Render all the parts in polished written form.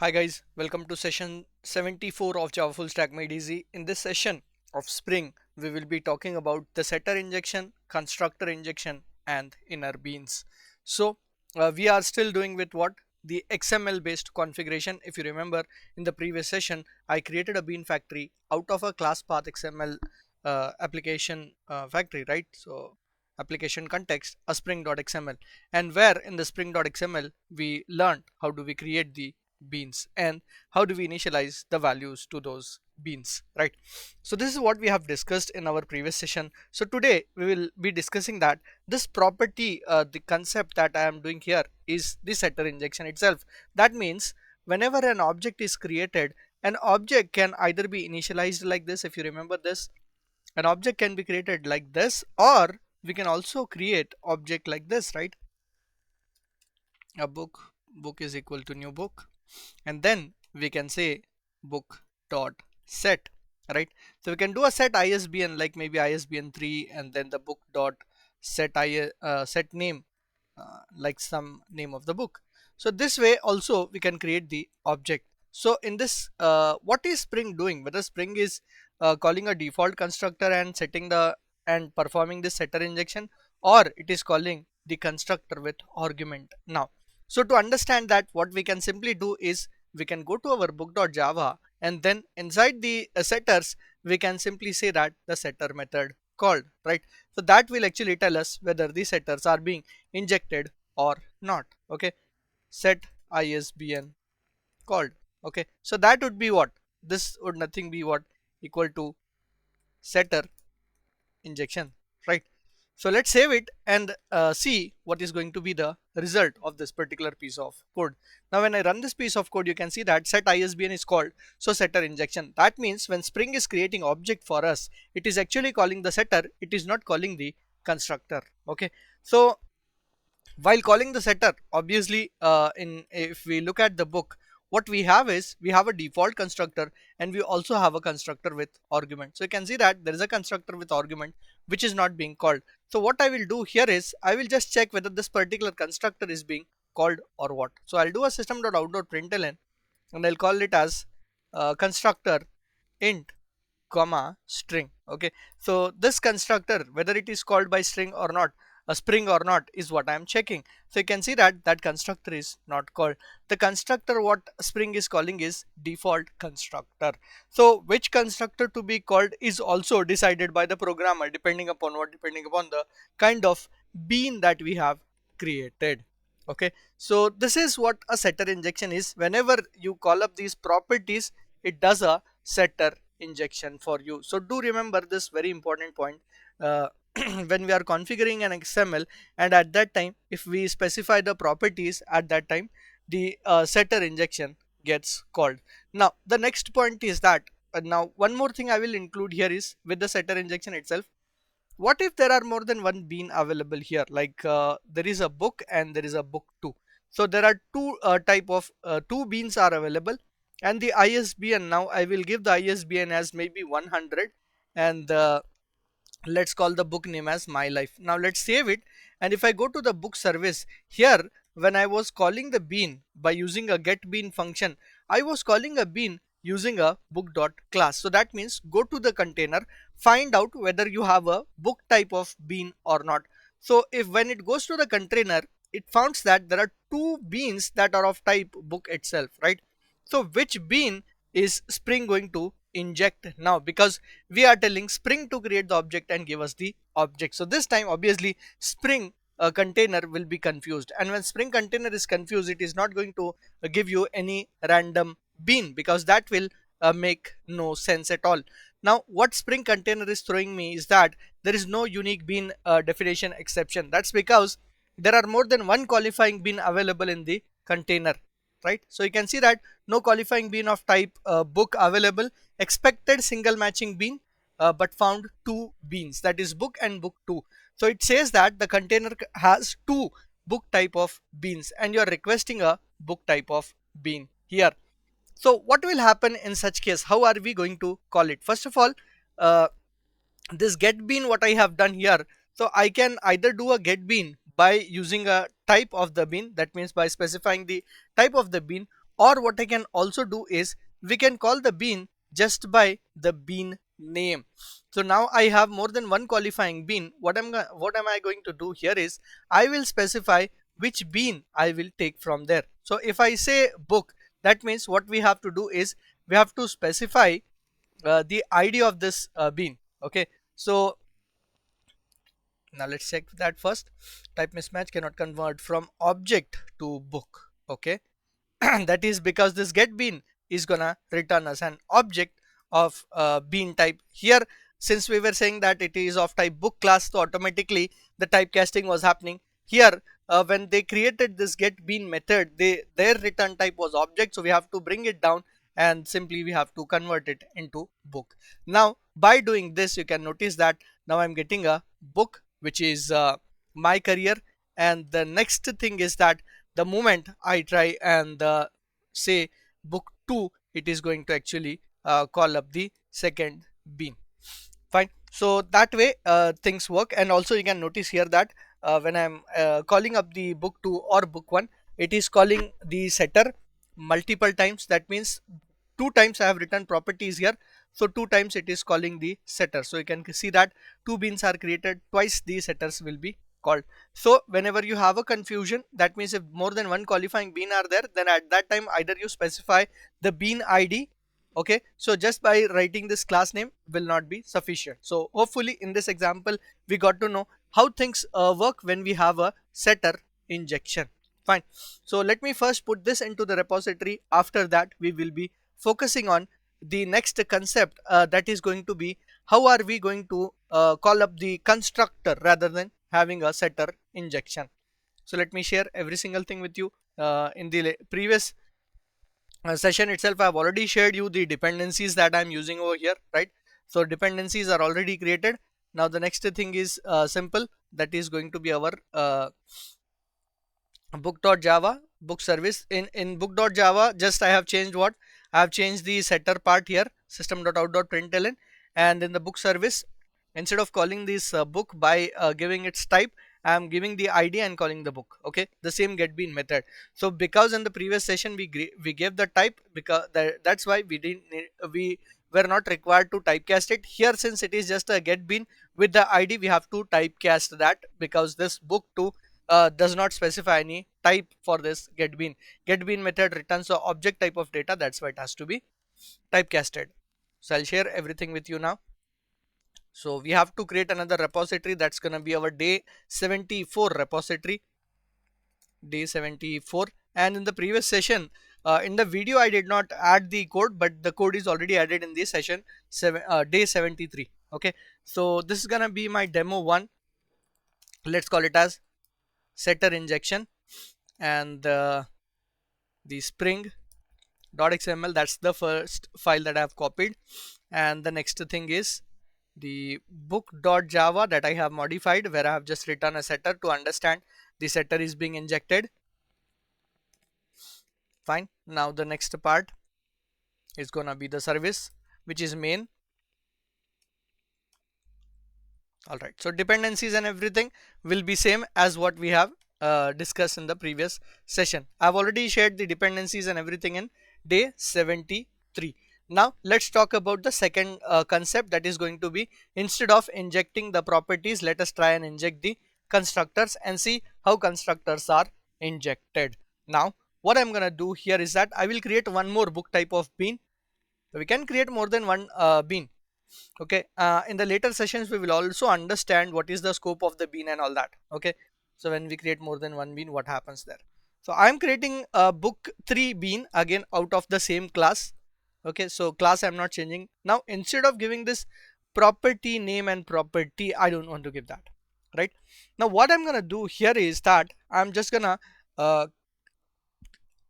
Hi guys, welcome to session 74 of Java Full Stack Made Easy. In this session of Spring, we will be talking about the setter injection, constructor injection, and inner beans. We are still doing with what? The XML based configuration. If you remember, in the previous session, I created a bean factory out of a class path XML application factory, right? So application context, a spring.xml, and where in the spring.xml we learned how do we create the beans and how do we initialize the values to those beans, right? So this is what we have discussed in our previous session. So today we will be discussing that this property, the concept that I am doing here is the setter injection itself. That means whenever an object is created, an object can either be initialized like this. If you remember this, an object can be created like this, or we can also create object like this, right? A book is equal to new book, and then we can say book dot set, right? So we can do a set ISBN, like maybe ISBN 3, and then the book dot set name, like some name of the book. So this way also we can create the object. So in this, what is Spring doing? Whether Spring is calling a default constructor and setting the and performing this setter injection, or it is calling the constructor with argument. Now, so to understand that, what we can simply do is we can go to our book.java, and then inside the setters we can simply say that the setter method called, right? So that will actually tell us whether the setters are being injected or not. Okay, set ISBN called. Okay, so that would be what? This would nothing be what equal to setter injection, right? So let's save it and see what is going to be the result of this particular piece of code. Now when I run this piece of code, you can see that set ISBN is called, so setter injection. That means when Spring is creating object for us, it is actually calling the setter, it is not calling the constructor. Okay, so while calling the setter, obviously, in if we look at the book, what we have is we have a default constructor and we also have a constructor with argument. So you can see that there is a constructor with argument which is not being called. So what I will do here is I will just check whether this particular constructor is being called or what. So I'll do a system.out.println and I'll call it as constructor int comma string. Okay, so this constructor, whether it is called by string or not, a spring or not, is what I am checking. So you can see that that constructor is not called. The constructor what Spring is calling is default constructor. So which constructor to be called is also decided by the programmer, depending upon what? Depending upon the kind of bean that we have created. Okay, so this is what a setter injection is. Whenever you call up these properties, it does a setter injection for you. So do remember this very important point. When we are configuring an XML, and at that time if we specify the properties, at that time the setter injection gets called. Now the next point is that now one more thing I will include here is with the setter injection itself, what if there are more than one bean available here, like there is a book and there is a book 2. So there are two beans are available, and the ISBN, now I will give the ISBN as maybe 100, and let's call the book name as my life. Now let's save it, and if I go to the book service here, when I was calling the bean by using a get bean function, I was calling a bean using a book dot class. So that means go to the container, find out whether you have a book type of bean or not. So if when it goes to the container, it finds that there are two beans that are of type book itself, right? So which bean is Spring going to inject now, because we are telling Spring to create the object and give us the object. So this time obviously Spring container will be confused, and when Spring container is confused, it is not going to give you any random bean, because that will make no sense at all. Now what Spring container is throwing me is that there is no unique bean definition exception. That's because there are more than one qualifying bean available in the container, right? So you can see that no qualifying bean of type book available, expected single matching bean, but found two beans, that is book and book 2. So it says that the container has two book type of beans and you are requesting a book type of bean here. So what will happen in such case? How are we going to call it? First of all, uh, this get bean what I have done here, so I can either do a get bean by using a type of the bean, that means by specifying the type of the bean, Or what I can also do is we can call the bean just by the bean name. So now I have more than one qualifying bean. What am I going to do here is I will specify which bean I will take from there. So if I say book, that means what we have to do is we have to specify the ID of this bean. Okay, so now let's check that first. Type mismatch cannot convert from object to book. Okay, that is because this get bean is gonna return us an object of bean type here. Since we were saying that it is of type book class, so automatically the typecasting was happening here. When they created this get bean method, their return type was object, so we have to bring it down and simply we have to convert it into book. Now by doing this, you can notice that now I'm getting a book which is my career. And the next thing is that the moment I try and say book 2, it is going to actually call up the second bean. Fine. So that way things work. And also you can notice here that when I'm calling up the book 2 or book 1, it is calling the setter multiple times. That means two times I have written properties here, so two times it is calling the setter. So you can see that two beans are created, twice the setters will be called. So whenever you have a confusion, that means if more than one qualifying bean are there, then at that time either you specify the bean ID. Okay, so just by writing this class name will not be sufficient. So hopefully in this example we got to know how things work when we have a setter injection. Fine. So let me first put this into the repository. After that we will be focusing on the next concept, that is going to be how are we going to call up the constructor rather than having a setter injection. So let me share every single thing with you. In the previous session itself, I have already shared you the dependencies that I'm using over here, right? So dependencies are already created. Now the next thing is simple, that is going to be our book.java book service. In book.java, just I have changed what I have changed the setter part here, system.out.println, and in the book service, instead of calling this book by giving its type, I am giving the ID and calling the book. Okay, the same get bean method. So because in the previous session we gave the type, because that's why we didn't we were not required to typecast it here. Since it is just a get bean with the ID, we have to typecast that, because this book too does not specify any type for this get bean. Get bean method returns the object type of data, that's why it has to be typecasted. So I'll share everything with you now. So we have to create another repository, that's gonna be our day 74 repository, day 74. And in the previous session, in the video I did not add the code, but the code is already added in this session day 73. Okay, so this is gonna be my demo 1. Let's call it as setter injection. And the spring .xml, that's the first file that I have copied. And the next thing is the book.java that I have modified, where I have just written a setter to understand the setter is being injected. Fine. Now the next part is gonna be the service, which is main. Alright, so dependencies and everything will be same as what we have discussed in the previous session. I've already shared the dependencies and everything in day 73. Now let's talk about the second concept, that is going to be, instead of injecting the properties, let us try and inject the constructors and see how constructors are injected. Now what I'm gonna do here is that I will create one more book type of bean. We can create more than one bean. Okay, in the later sessions we will also understand what is the scope of the bean and all that. Okay, so when we create more than one bean, what happens there? So I am creating a book 3 bean again out of the same class. Okay, so class I'm not changing. Now instead of giving this property name and property, I don't want to give that. Right now what I'm gonna do here is that I'm just gonna uh,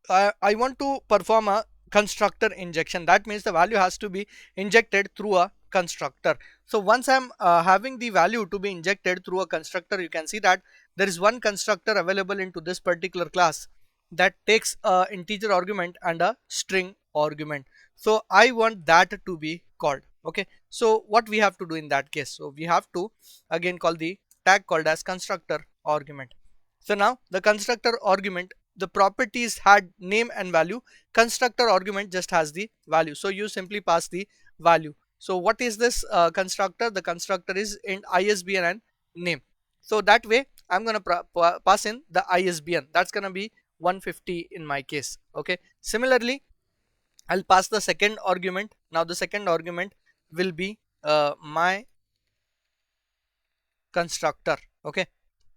I want to perform a constructor injection. That means the value has to be injected through a constructor. So once I'm having the value to be injected through a constructor, you can see that there is one constructor available into this particular class that takes a integer argument and a string argument. So I want that to be called. Okay, so what we have to do in that case? So we have to again call the tag called as constructor argument. So now the constructor argument the properties had name and value. Constructor argument just has the value, so you simply pass the value. So what is this constructor? The constructor is in ISBN and name. So that way I'm gonna pass in the ISBN. That's gonna be 150 in my case. Okay, similarly I'll pass the second argument. Now the second argument will be my constructor. Okay,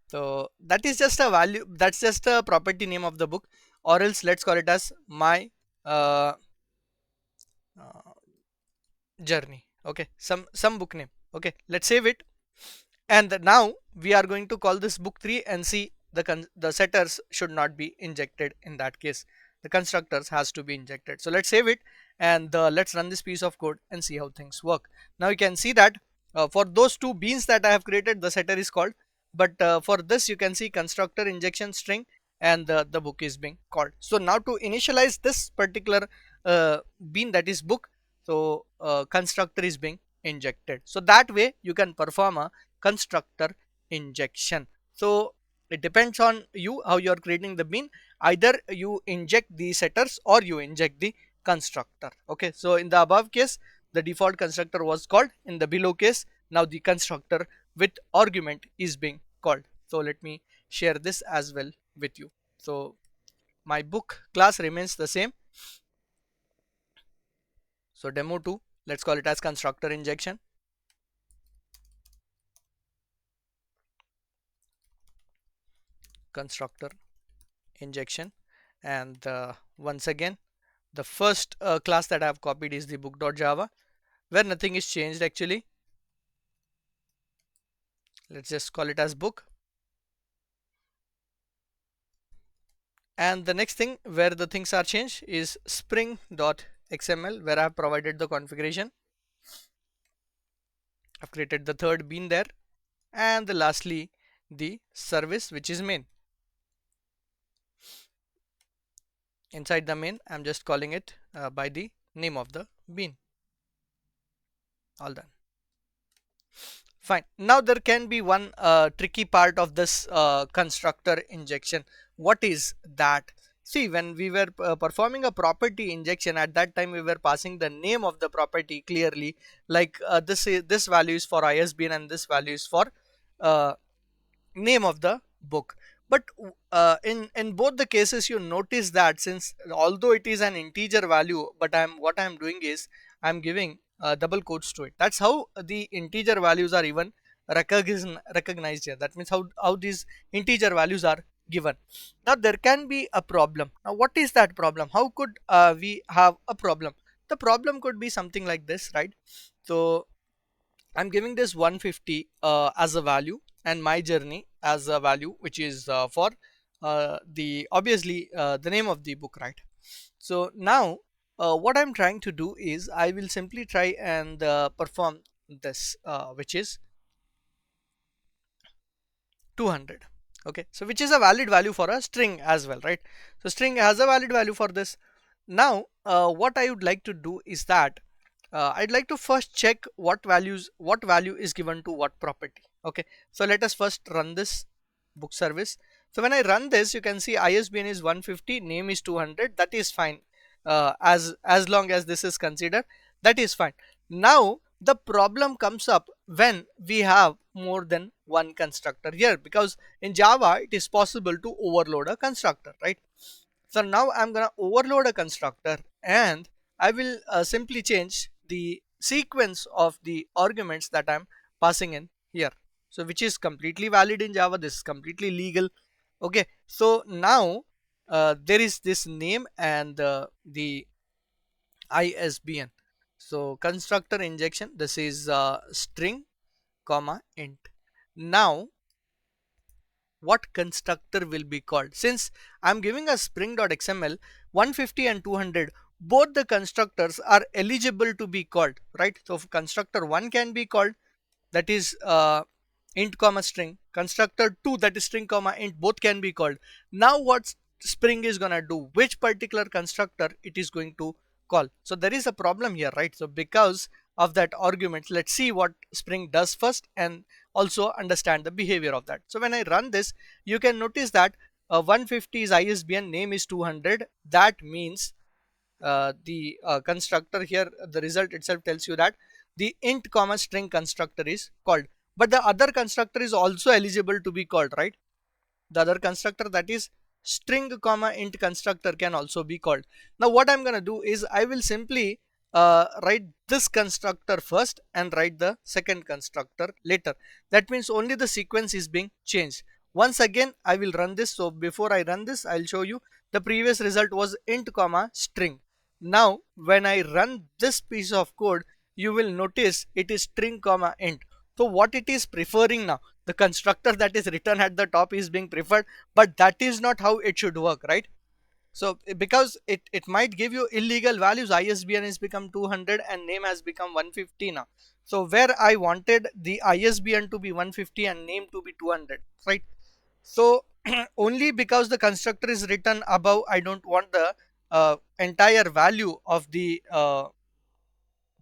so that is just a value, that's just a property name of the book, or else let's call it as my uh, uh, journey. Okay, some book name. Okay, let's save it. And now we are going to call this book 3 and see the setters should not be injected. In that case the constructors has to be injected. So let's save it, and let's run this piece of code and see how things work. Now you can see that for those two beans that I have created, the setter is called, but for this you can see constructor injection string, and the book is being called. So now to initialize this particular bean, that is book, so constructor is being injected. So that way you can perform a constructor injection. So it depends on you how you are creating the bean. Either you inject the setters or you inject the constructor. Okay, so in the above case the default constructor was called. In the below case, now the constructor with argument is being called. So let me share this as well with you. So my book class remains the same. So demo 2, let's call it as constructor injection. Constructor injection, and once again the first class that I have copied is the book.java, where nothing is changed actually. Let's just call it as book. And the next thing where the things are changed is spring.xml, where I have provided the configuration. I've created the third bean there, and lastly the service, which is main. Inside the main I'm just calling it by the name of the bean. All done. Fine. Now there can be one tricky part of this constructor injection. What is that? See, when we were performing a property injection, at that time we were passing the name of the property clearly, like this value is for ISBN and this value is for uh, name of the book. But in both the cases you notice that since although it is an integer value, but what I'm doing is I'm giving double quotes to it. That's how the integer values are even recognized here. That means how these integer values are given. Now there can be a problem. Now what is that problem? How could we have a problem? The problem could be something like this, right? So I'm giving this 150 as a value, and my journey as a value, which is for the obviously the name of the book, right? So now what I'm trying to do is I will simply try and perform this, which is 200. Okay, so which is a valid value for a string as well, right? So string has a valid value for this. Now what I would like to do is that I'd like to first check what value is given to what property. Okay, so let us first run this book service. So when I run this, you can see ISBN is 150, name is 200. That is fine. As long as this is considered, that is fine. Now the problem comes up when we have more than one constructor here, because in Java it is possible to overload a constructor, right? So now I'm gonna overload a constructor, and I will simply change the sequence of the arguments that I'm passing in here. So which is completely valid in Java. This is completely legal. Okay, so now there is this name and the ISBN. So constructor injection, this is string comma int. Now what constructor will be called? Since I'm giving a spring.xml, 150 and 200, both the constructors are eligible to be called, right? So if constructor 1 can be called, that is int comma string. Constructor 2, that is string comma int, both can be called. Now what Spring is gonna do? Which particular constructor it is going to call? So there is a problem here, right? So because of that argument, let's see what Spring does first and also understand the behavior of that. So when I run this, you can notice that 150 is ISBN, name is 200. That means the constructor here, the result itself tells you that the int comma string constructor is called, but the other constructor is also eligible to be called, right? The other constructor, that is string comma int constructor, can also be called. Now what I'm going to do is I will simply write this constructor first and write the second constructor later. That means only the sequence is being changed. Once again I will run this. So before I run this, I'll show you the previous result was int comma string. Now when I run this piece of code, you will notice it is string comma int. So what it is preferring now, the constructor that is written at the top is being preferred, but that is not how it should work, right? So because it might give you illegal values, ISBN has become 200 and name has become 150 now. So where I wanted the ISBN to be 150 and name to be 200, right? So only because the constructor is written above, I don't want the entire value of the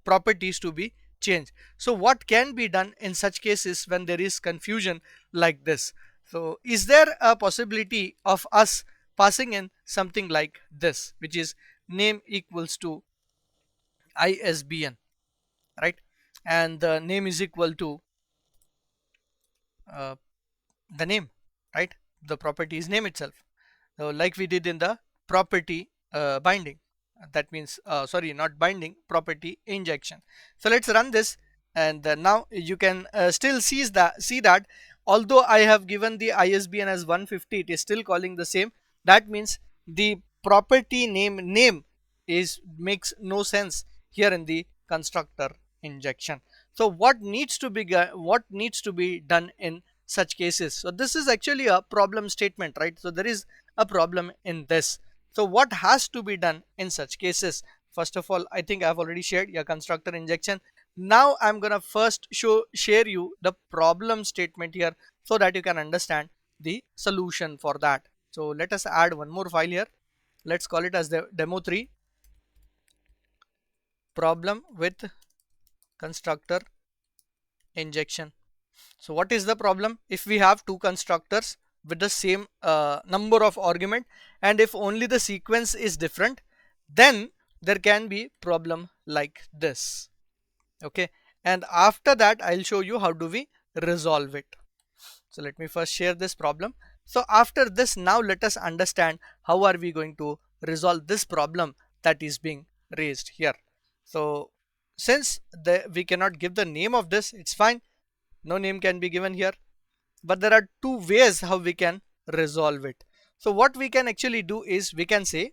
properties to be changed. So what can be done in such cases when there is confusion like this? So is there a possibility of us passing in something like this, which is name equals to ISBN, right? And the name is equal to uh, the name, right? The property is name itself. So like we did in the property binding, that means sorry, not binding, property injection. So let's run this, and now you can still see that although I have given the ISBN as 150, it is still calling the same. That means the property name is makes no sense here in the constructor injection. So what needs to be done in such cases? So this is actually a problem statement, right? So there is a problem in this. So what has to be done in such cases? First of all, I think I've already shared your constructor injection. Now I'm gonna first share you the problem statement here so that you can understand the solution for that. So let us add one more file here. Let's call it as the demo3 problem with constructor injection. So what is the problem? If we have two constructors with the same number of argument, and if only the sequence is different, then there can be problem like this. Okay, and after that I'll show you how do we resolve it. So let me first share this problem. So after this, now let us understand how are we going to resolve this problem that is being raised here. So since we cannot give the name of this, it's fine, no name can be given here, but there are two ways how we can resolve it. So what we can actually do is we can say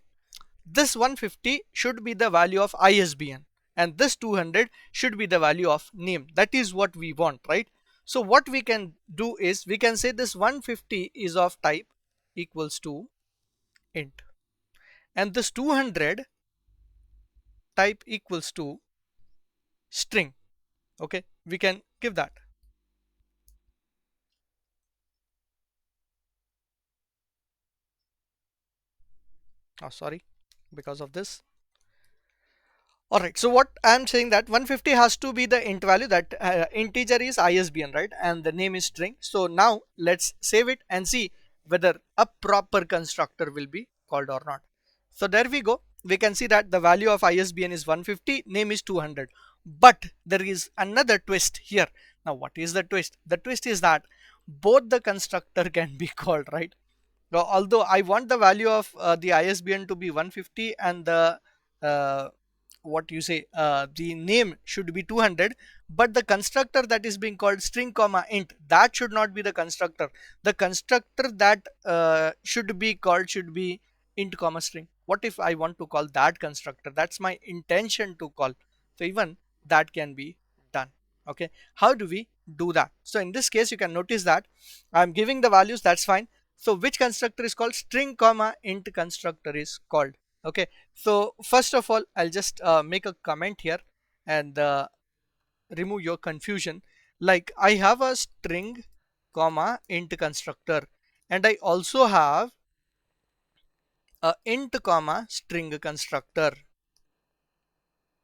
this 150 should be the value of ISBN and this 200 should be the value of name. That is what we want, right? So what we can do is we can say this 150 is of type equals to int and this 200 type equals to string. Okay, we can give that. Oh, sorry, because of this. Alright, so what I'm saying that 150 has to be the int value, that integer is ISBN, right? And the name is string. So now let's save it and see whether a proper constructor will be called or not. So there we go. We can see that the value of ISBN is 150, name is 200. But there is another twist here. Now what is the twist? The twist is that both the constructor can be called, right? Now, although I want the value of the ISBN to be 150 and the uh, what you say the name should be 200, but the constructor that is being called string comma int, that should not be the constructor. The constructor that should be called should be int comma string. What if I want to call that constructor? That's my intention to call. So even that can be done. Okay, how do we do that? So in this case you can notice that I'm giving the values, that's fine. So which constructor is called? String comma int constructor is called. Okay, so first of all I'll just make a comment here and remove your confusion. Like I have a string comma int constructor and I also have a int comma string constructor.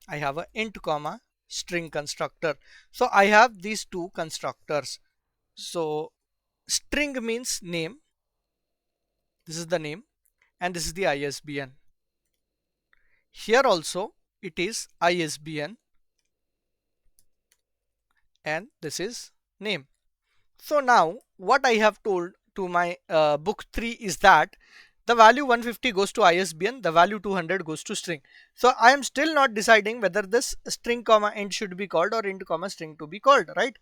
I have a int comma string constructor. So I have these two constructors. So string means name This is the name and this is the ISBN. Here also it is ISBN and this is name. So now what I have told to my book 3 is that the value 150 goes to ISBN, the value 200 goes to string. So I am still not deciding whether this string comma int should be called or int comma string to be called, right?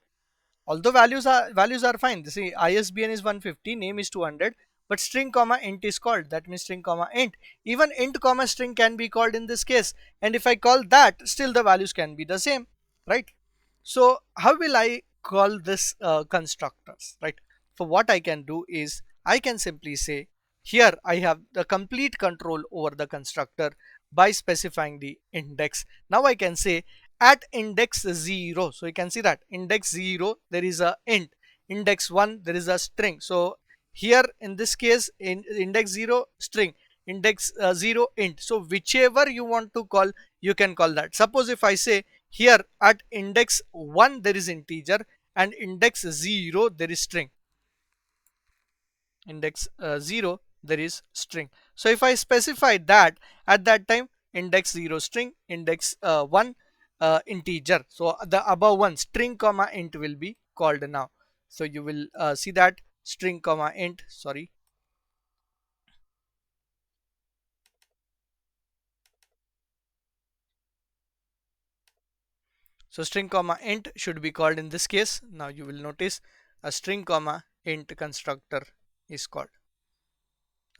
Although values are fine. See, ISBN is 150, name is 200, but string comma int is called. That means string comma int. Even int comma string can be called in this case. And if I call that, still the values can be the same, right? So how will I call this constructors, right? For what I can do is I can simply say here I have the complete control over the constructor by specifying the index. Now I can say at index 0, so you can see that index 0 there is a int, index 1 there is a string. So here in this case in index 0 string, index 0 int, so whichever you want to call you can call that. Suppose if I say here at index 1 there is integer and index 0 there is string, index 0 there is string. So if I specify that at that time index 0 string, index 1 integer, so the above one string comma int will be called now. So you will see that string comma int, sorry, so string comma int should be called in this case. Now you will notice a string comma int constructor is called.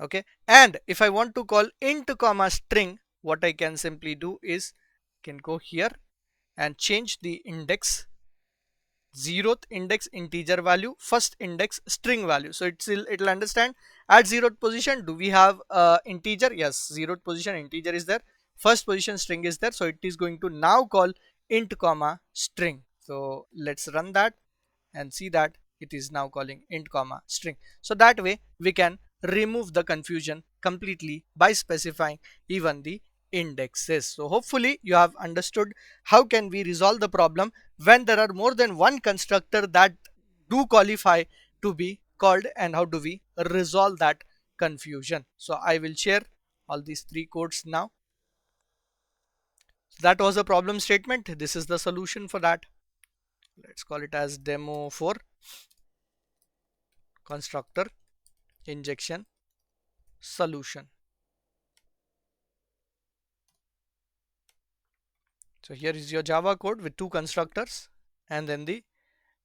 Okay, and if I want to call int comma string, what I can simply do is can go here and change the index, 0th index integer value, first index string value. So it'll understand at 0th position do we have integer, yes, 0th position integer is there, first position string is there, so it is going to now call int comma string. So let's run that and see that it is now calling int comma string. So that way we can remove the confusion completely by specifying even the indexes. So hopefully you have understood how can we resolve the problem when there are more than one constructor that do qualify to be called, and how do we resolve that confusion. So I will share all these three codes now. That was a problem statement. This is the solution for that. Let's call it as demo for constructor injection solution. So here is your Java code with two constructors and then the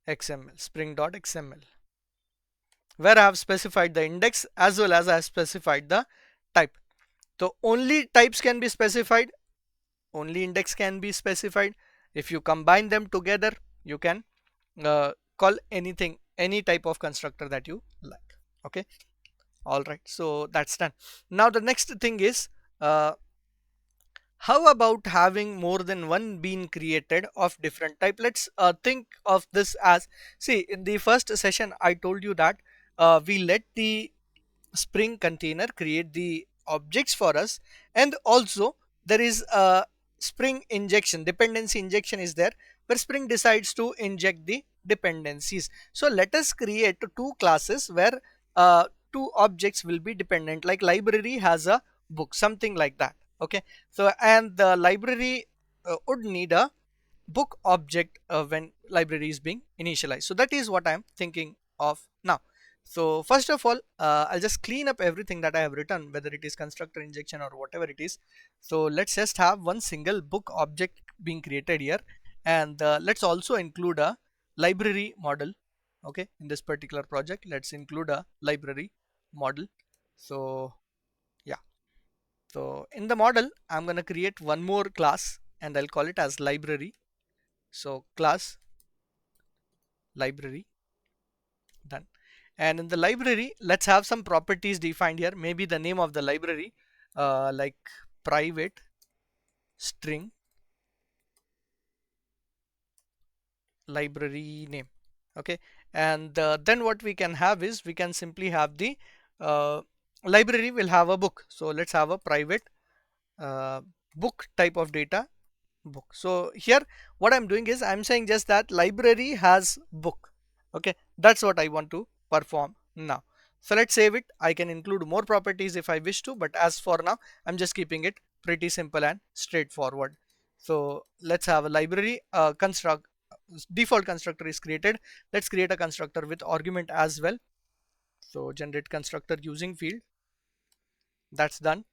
XML, spring.xml, where I have specified the index as well as I have specified the type. So only types can be specified, only index can be specified. If you combine them together, you can call anything, any type of constructor that you like. Okay, all right, so that's done. Now the next thing is how about having more than one bean created of different type? Let's think of this as, see, in the first session I told you that we let the Spring container create the objects for us, and also there is a Spring injection, dependency injection is there, where Spring decides to inject the dependencies. So let us create two classes where two objects will be dependent, like library has a book, something like that. Okay, so and the library would need a book object when library is being initialized. So that is what I am thinking of now. So first of all, I'll just clean up everything that I have written, whether it is constructor injection or whatever it is. So let's just have one single book object being created here, and let's also include a library model. Okay, in this particular project let's include a library model. So yeah, so in the model I'm going to create one more class and I'll call it as library. So class library, done. And in the library let's have some properties defined here, maybe the name of the library, like private string library name. Okay, and then what we can have is we can simply have the uh, library will have a book. So let's have a private uh, book type of data book. So here what I'm doing is I'm saying just that library has book. Okay, that's what I want to perform now. So let's save it. I can include more properties if I wish to, but as for now, I'm just keeping it pretty simple and straightforward. So let's have a library construct. Default constructor is created. Let's create a constructor with argument as well. So generate constructor using field. That's done.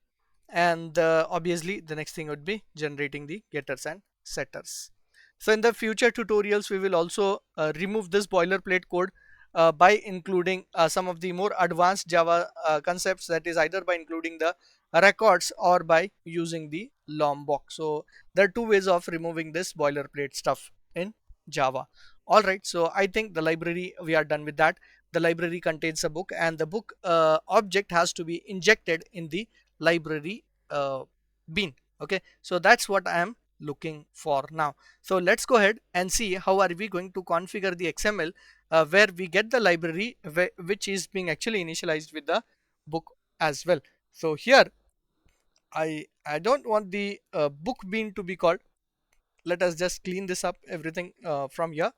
And obviously the next thing would be generating the getters and setters. So in the future tutorials we will also remove this boilerplate code by including some of the more advanced Java concepts, that is either by including the records or by using the lombok. So there are two ways of removing this boilerplate stuff in Java. All right, so I think the library, we are done with that. The library contains a book, and the book object has to be injected in the library bean. Okay, so that's what I am looking for now. So let's go ahead and see how are we going to configure the XML where we get the library which is being actually initialized with the book as well. So here I don't want the book bean to be called. Let us just clean this up everything from here.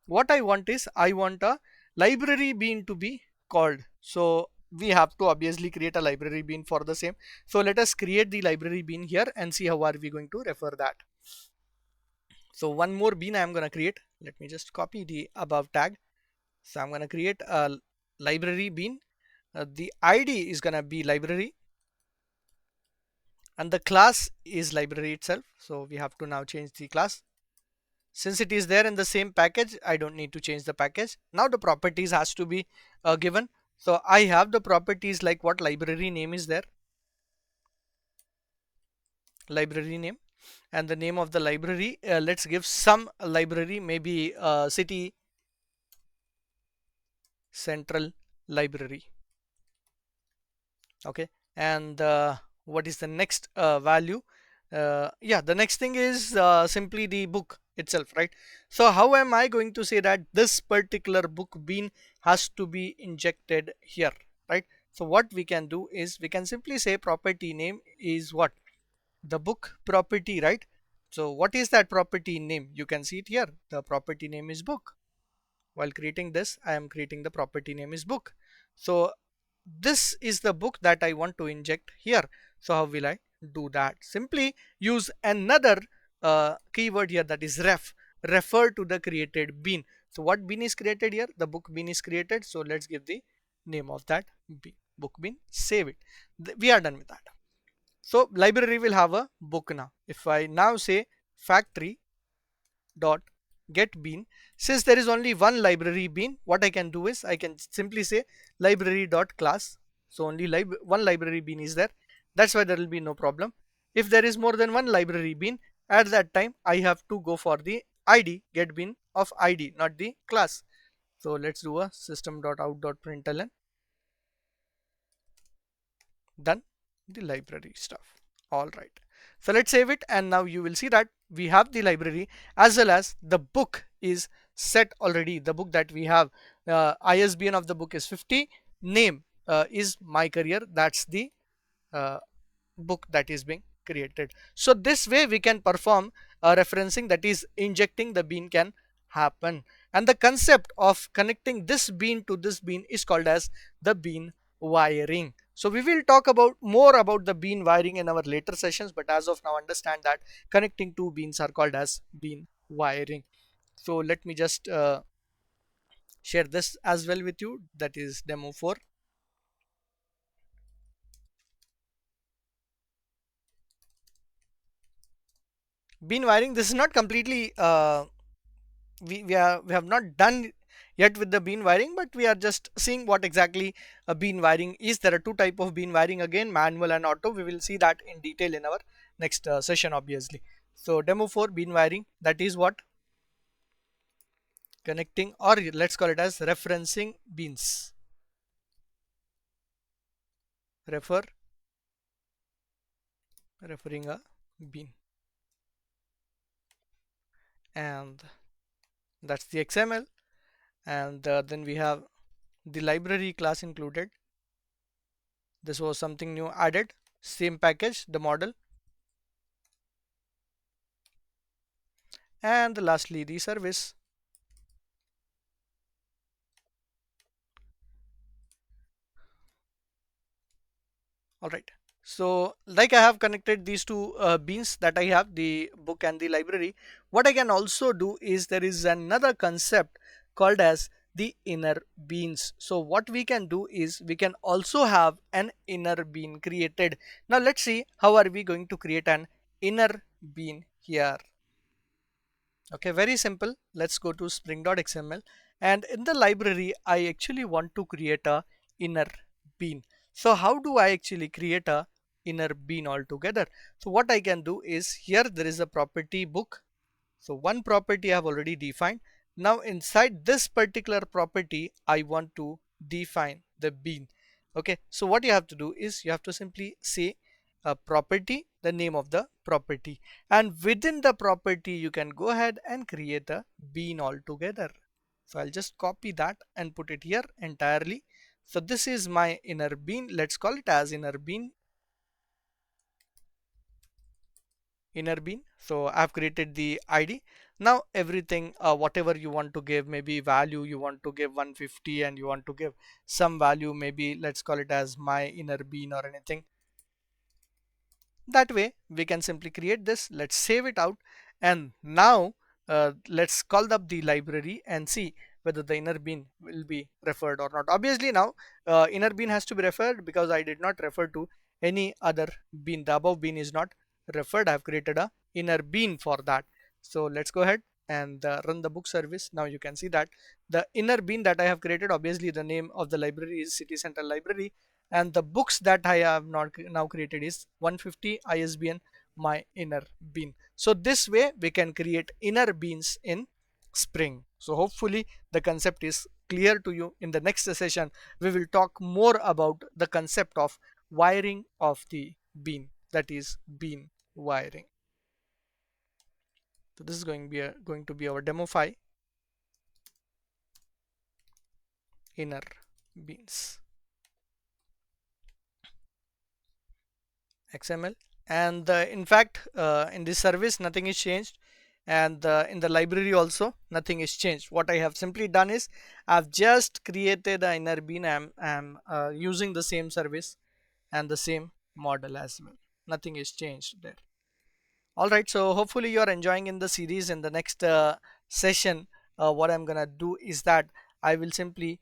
What I want is, I want a library bean to be called. So we have to obviously create a library bean for the same. So let us create the library bean here and see how are we going to refer that. So one more bean I am going to create. Let me just copy the above tag. So I'm going to create a library bean. The ID is going to be library and the class is library itself. So we have to now change the class. Since it is there in the same package, I don't need to change the package. Now the properties has to be given. So I have the properties like what library name is there, library name, and the name of the library. Let's give some library, maybe city central library. Okay, and what is the next value? Yeah, the next thing is simply the book itself, right? So how am I going to say that this particular book bean has to be injected here, right? So what we can do is we can simply say property name is what? The book property, right? So what is that property name? You can see it here. The property name is book. While creating this, I am creating the property name is book. So this is the book that I want to inject here. So how will I do that? Simply use another keyword here, that is refer to the created bean. So what bean is created here? The book bean is created. So let's give the name of that bean, book bean, save it. We are done with that. So library will have a book now. If I now say factory dot get bean, since there is only one library bean, what I can do is I can simply say library dot class. So only one library bean is there. That's why there will be no problem. If there is more than one library bean, at that time I have to go for the id, get bean of id, not the class. So let's do a system.out.println, done the library stuff. All right, so let's save it, and now you will see that we have the library as well as the book is set already. The book that we have, ISBN of the book is 50, name is my career. That's the uh, book that is being created. So this way we can perform referencing, that is injecting the bean can happen, and the concept of connecting this bean to this bean is called as the bean wiring. So we will talk about more about the bean wiring in our later sessions, but as of now understand that connecting two beans are called as bean wiring. So let me just share this as well with you, that is demo 4. Bean wiring, this is not completely we have not done yet with the bean wiring, but we are just seeing what exactly a bean wiring is. There are two type of bean wiring, again manual and auto. We will see that in detail in our next session obviously. So demo 4 bean wiring, that is what? Connecting, or let's call it as referencing beans. Referring a bean, and that's the XML. And then we have the library class included. This was something new added, same package, the model, and lastly the service. All right. So like I have connected these two beans that I have, the book and the library. What I can also do is there is another concept called as the inner beans. So what we can do is we can also have an inner bean created. Now let's see how are we going to create an inner bean here. Okay, very simple. Let's go to spring.xml, and in the library I actually want to create a inner bean. So how do I actually create a inner bean altogether? So what I can do is here there is a property book. So one property I have already defined. Now inside this particular property I want to define the bean. Okay, so what you have to do is you have to simply say a property, the name of the property, and within the property you can go ahead and create a bean altogether. So I'll just copy that and put it here entirely. So this is my inner bean. Let's call it as inner bean. So I've created the ID. Now everything, whatever you want to give, maybe value you want to give 150 and you want to give some value, maybe let's call it as my inner bean or anything. That way we can simply create this. Let's save it out, and now let's call up the library and see whether the inner bean will be referred or not. Obviously now inner bean has to be referred because I did not refer to any other bean. The above bean is not referred. I have created a inner bean for that. So let's go ahead and run the book service. Now you can see that the inner bean that I have created, obviously the name of the library is City Center Library, and the books that I have not now created is 150 ISBN my inner bean. So this way we can create inner beans in Spring. So hopefully the concept is clear to you. In the next session we will talk more about the concept of wiring of the bean, that is bean wiring. So this is going to be our demo file, inner beans XML. And in fact in this service nothing is changed, and in the library also nothing is changed. What I have simply done is I've just created an inner bean. I'm using the same service and the same model as well. Nothing is changed there. All right, so hopefully you are enjoying in the series. In the next session what I'm gonna do is that I will simply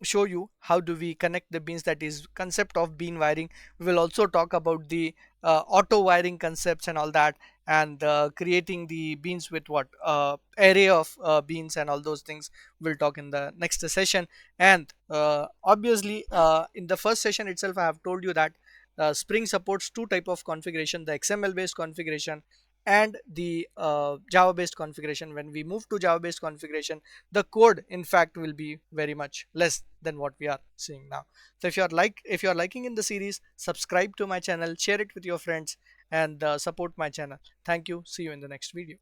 show you how do we connect the beans, that is concept of bean wiring. We will also talk about the auto wiring concepts and all that, and creating the beans with what array of beans and all those things we'll talk in the next session. And obviously in the first session itself I have told you that Spring supports two type of configuration, the XML based configuration and the Java based configuration. When we move to Java based configuration, the code in fact will be very much less than what we are seeing now. So if you are liking in the series, subscribe to my channel, share it with your friends, and support my channel. Thank you. See you in the next video.